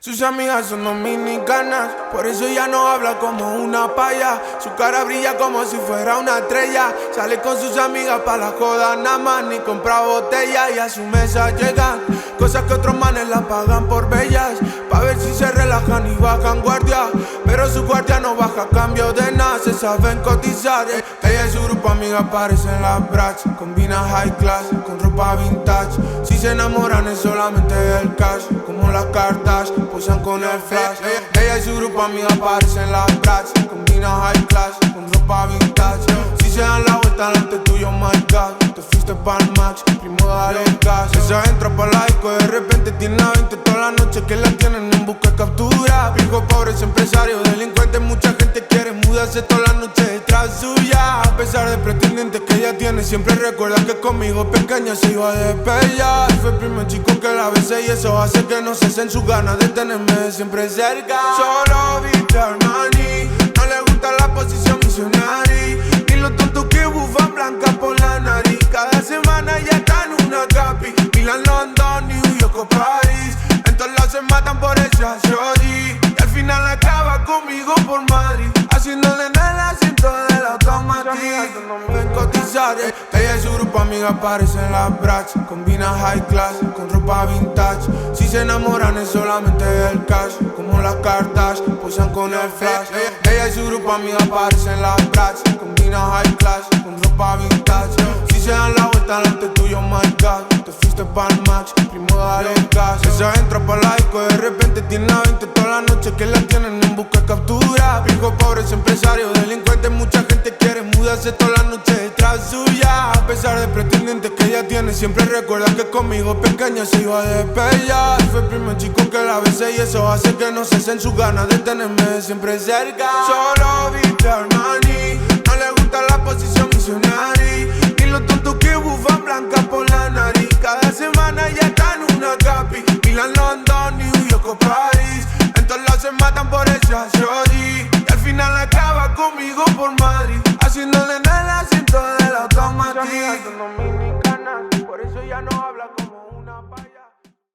Sus amigas son dominicanas, por eso ya no habla como una paya. Su cara brilla como si fuera una estrella. Sale con sus amigas pa' la joda nada más, ni compra botella. Y a su mesa llegan cosas que otros manes la pagan por bellas, pa' ver si se relajan y bajan guardia. Pero su guardia no baja a cambio de nada, se saben cotizar. Ella y su grupo amiga aparecen las brats. Combina high class con ropa vintage. Si se enamoran es solamente el cash, como las cartas posan con el flash. Ella y su grupo amiga aparecen las brats. Combina high class con ropa vintage. Si se dan la vuelta delante tuyo, my God, te fuiste pa'l max, primo dale gas. Esa entra pa' la disco, de repente tiene la 20 toda la noche que la tienen en busca de captura. Viejo pobre es empresario, delincuente, mucha gente quiere mudarse toda la noche detrás suya. A pesar de pretendientes que ella tiene, siempre recuerda que conmigo pequeña se iba a despegar. Fue el primer chico que la besé y eso hace que no cesen sus ganas de tenerme siempre cerca. Solo viste Armani, no le gusta la posición misionaria, y los tontos que bufan blanca por la nariz. Cada semana ya está en una capi, Milan, London, New York o París. En todos lados se matan por esa shorty, y al final acaba conmigo por Madrid, haciéndole en el asiento del automático. Ven cotizar, ella y su grupo amiga aparecen las brats. Combina high class con ropa vintage. Si se enamoran es solamente el cash, como las cartas posan con el flash. Ella y su grupo amiga aparecen las brats. Combina high class con ropa vintage. Si se dan la vuelta delante tuyo, my God, te fuiste pa'l max, primo dale gas. Esa entra pa' la disco, de repente tiene la 20 toda la noche que la tienen en busca de captura. Viejo pobre es empresario, delincuente, mucha gente quiere mudarse toda la noche detrás suya. A pesar de pretendientes que ella tiene, siempre recuerda que conmigo pequeña se iba a despegar. Fue el primer chico que la besé y eso hace que no cesen sus ganas de tenerme siempre cerca. Solo viste Armani, no le gusta la posición misionaria, y los tontos que bufan blanca por la nariz. Cada semana ya está en una capi, Milan, London, New York o París. En todos lados se matan por esa shorty, y al final acaba conmigo por Madrid, haciéndole en el asiento del automático. Sus amigas son dominicanas, por eso ya no habla como una paya.